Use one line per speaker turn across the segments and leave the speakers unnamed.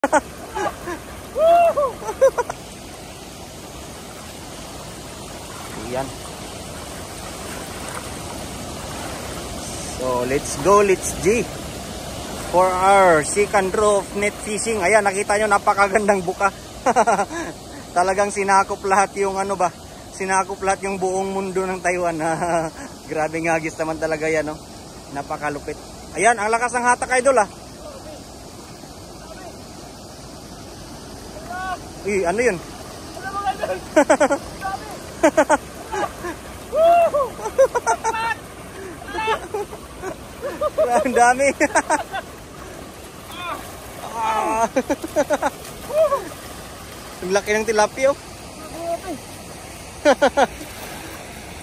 Yan. So, let's go, let's G. For our second row of net fishing. Ayan, nakita nyo, napakagandang buka. Talagang sinakop lahat yung ano ba, sinakop lahat yung buong mundo ng Taiwan. Grabe nga, hagis naman talaga yan, no? Napakalupit. Ayan, ang lakas ng hatak, idol, ah. Uy, ano yun? Ang dami. Ang laki ng tilapia, oh.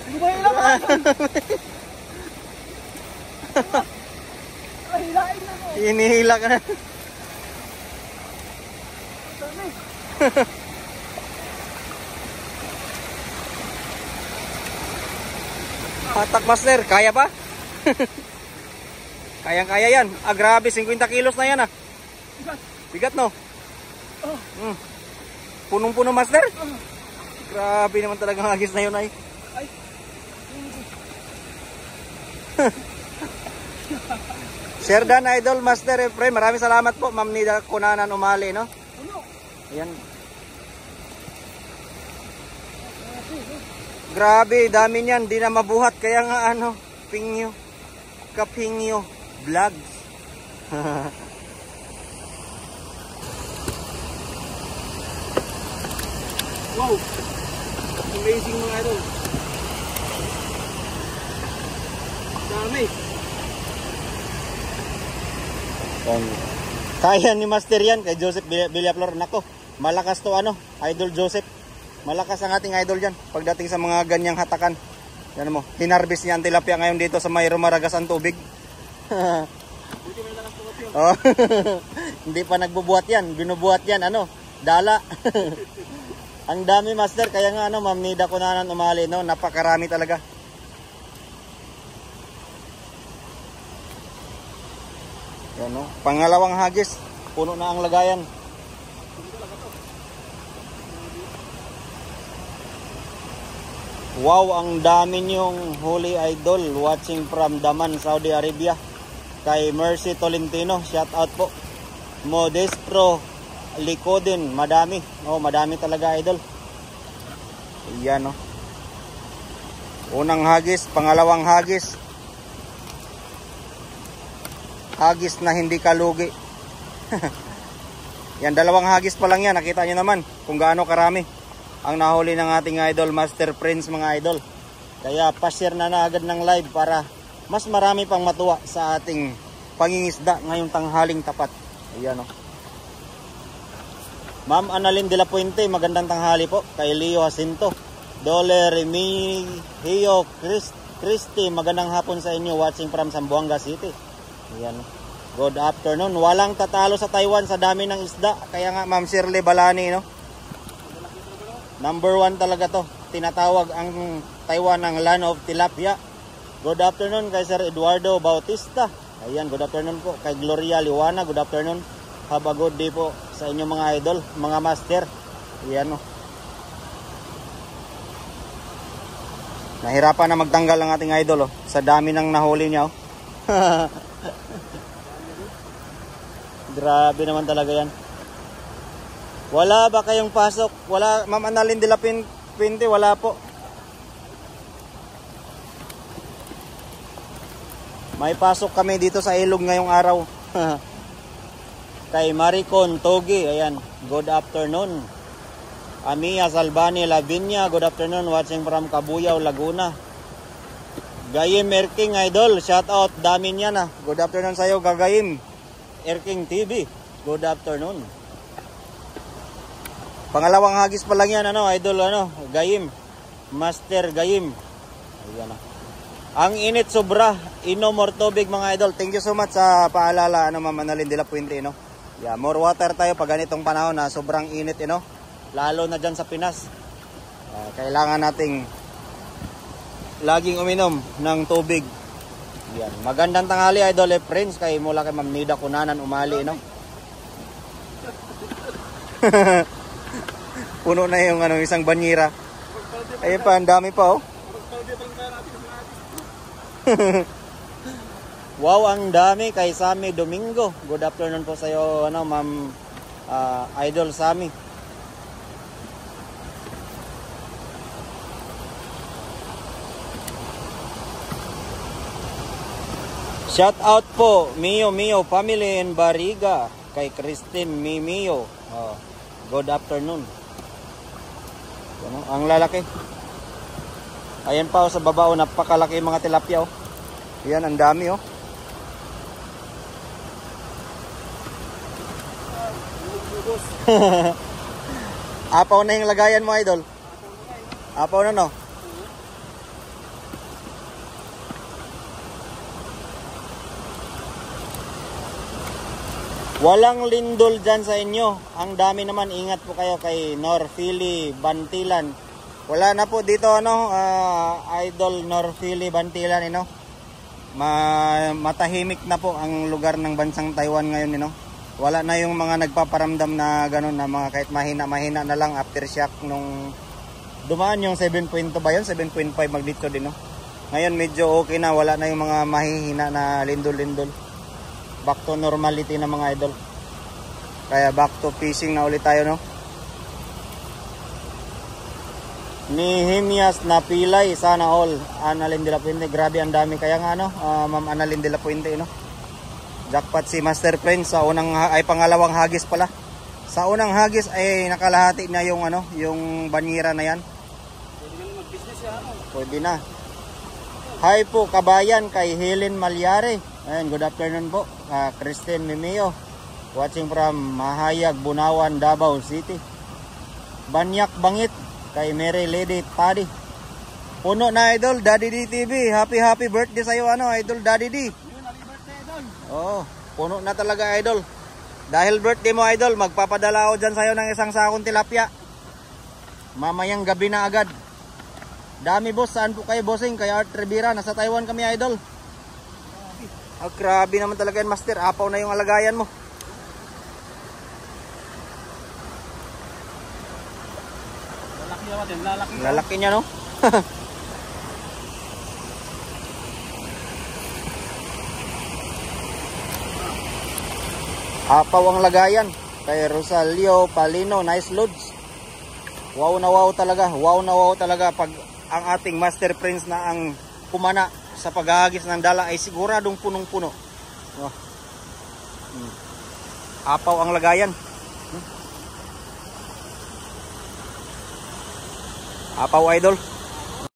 Hindi ba hilang? Hilain na mo.
Hinihila ka na. Hatak master, kaya pa? Kayang-kaya yan. Ah, grabe, 50 kilos na yan, ah. Bigat, no? Punong-puno, master. Grabe naman talagang hagis na yun, ay. Sir Dan, idol, master, friend, maraming salamat po, Ma'am Nida Kunanan Umali, no? Ayan. Grabe, dami niyan, di na mabuhat, kaya nga ano, Pingyo, Kapingyo Vlogs. Wow, amazing mga idol. Dami. Kaya ni Master yan, kay Joseph Villaflor. Nako, malakas to ano, Idol Joseph. Malakas ang ating idol dyan pagdating sa mga ganyang hatakan. Yan mo, hinarbis niya ang tilapia ngayon dito sa may rumaragas ang tubig. Oh, hindi pa nagbubuhat yan, binubuhat yan, ano, dala. Ang dami, Master, kaya nga ano, Ma'am Nida Kunanan Umali, no, napakarami talaga. Yan, no, pangalawang hagis, puno na ang lagayan. Wow, ang dami niyong huli, idol, watching from Daman, Saudi Arabia. Kay Mercy Tolentino, shout out po. Modestro Likodin, madami. Oh, madami talaga, idol. Ayan, no. Unang hagis, pangalawang hagis. Hagis na hindi kalugi. Yan, dalawang hagis pa lang yan. Nakita nyo naman kung gaano karami ang nahuli ng ating idol, Master Prince, mga idol. Kaya pa-share na agad ng live para mas marami pang matuwa sa ating pangingisda ngayong tanghaling tapat. Ayan, o. Ma'am Annalyn de la Puente, magandang tanghali po. Kay Leo Jacinto, Dole Remigio Christy, magandang hapon sa inyo, watching from Zamboanga City. Ayan, o. Good afternoon. Walang tatalo sa Taiwan sa dami ng isda. Kaya nga, Ma'am Shirley Balani, no? Number 1 talaga to. Tinatawag ang Taiwan ng Land of Tilapia. Good afternoon kay Sir Eduardo Bautista. Ayan, good afternoon po. Kay Gloria Liwana, good afternoon. Have a good day po sa inyo mga idol, mga master. Ayan, no. Nahirapan na magtanggal ang ating idol, oh, sa dami ng nahuli niya, oh. Grabe naman talaga yan. Wala ba kayong pasok? Wala, Ma'am Annalyn de la Puente, wala po. May pasok kami dito sa ilog ngayong araw. Kay Maricon Togi, ayan, good afternoon. Amia Salbani Lavinia, good afternoon, watching from Cabuyao, Laguna. Gayim Erking, idol, shout out, dami niya na. Good afternoon sa'yo, Gagayim Erking TV, good afternoon. Pangalawang hagis pa lang yan, ano, idol, ano, Gayim, Master Gayim. Ayan, ang init sobra, inom more tubig mga idol. Thank you so much sa paalala, ano, Ma'am Annalyn de la Puente, no. Yeah, more water tayo pag ganitong panahon na sobrang init, no. Lalo na dyan sa Pinas. Kailangan nating laging uminom ng tubig. Yan. Magandang tanghali, idol, friends, kay mula kay Ma'am Nida Kunanan Umali, no. Puno na yung ano, isang banyera. Ayun pa, ang dami pa oh. Wow, ang dami kay Sammy Domingo. Good afternoon po sa iyo, ano, Ma'am Idol Sammy. Shout out po Mio family in Bariga kay Christine Mimio. Oh, good afternoon. Ano, ang lalaki. Ayan pa oh, sa baba oh, napakalaki mga tilapia oh. Yan, ang dami oh. Apaw na yung lagayan mo, idol. Apaw na no. Walang lindol dyan sa inyo. Ang dami naman, ingat po kayo kay Norfili Bantilan. Wala na po dito ano, Idol Norfili Bantilan, you know? Matahimik na po ang lugar ng bansang Taiwan ngayon, you know? Wala na yung mga nagpaparamdam na gano'n na mga kahit mahina na lang aftershock nung dumaan yung 7.2 ba yun? 7.5 magnitude din, no? Ngayon medyo okay na, wala na yung mga mahihina na lindol-lindol. Back to normality na mga idol. Kaya back to fishing na ulit tayo, no? Nehemias na pilay, sana all. Annalyn de la Puente, grabe ang dami. Kaya nga, no? Ma'am Annalyn de la Puente, no? Jackpot si Master Prince sa unang ay pangalawang hagis pala. Sa unang hagis ay nakalahati na yung ano, yung banyera na yan.
Pwede na mag-business yan.
Pwede na. Hi po kabayan kay Helen Malyari. Ayun, good afternoon po. Christine Mimio. Watching from Mahayag, Bunawan, Davao City. Banyak Bangit kay Mary Lady Paddy. Puno na idol, Daddy D TV. Happy birthday sa iyo ano, idol Daddy D. Oh, puno na talaga idol. Dahil birthday mo idol, magpapadala ako dyan sa'yo ng isang sakong tilapia. Mamayang gabi na agad. Dami boss, saan po kayo bossing? Kay Art Rivera, nasa Taiwan kami idol. Oh, grabe naman talaga yan master, apaw na yung alagayan mo.
Lalaki naman, lalaki.
Lalaki niya no? Apaw ang lagayan kay Rosalio Palino, nice loads. Wow na wow talaga, pag ang ating Master Prince na ang kumana sa paghahagis ng dala ay siguradong punong-puno. Oh. Apaw ang lagayan. Apaw idol.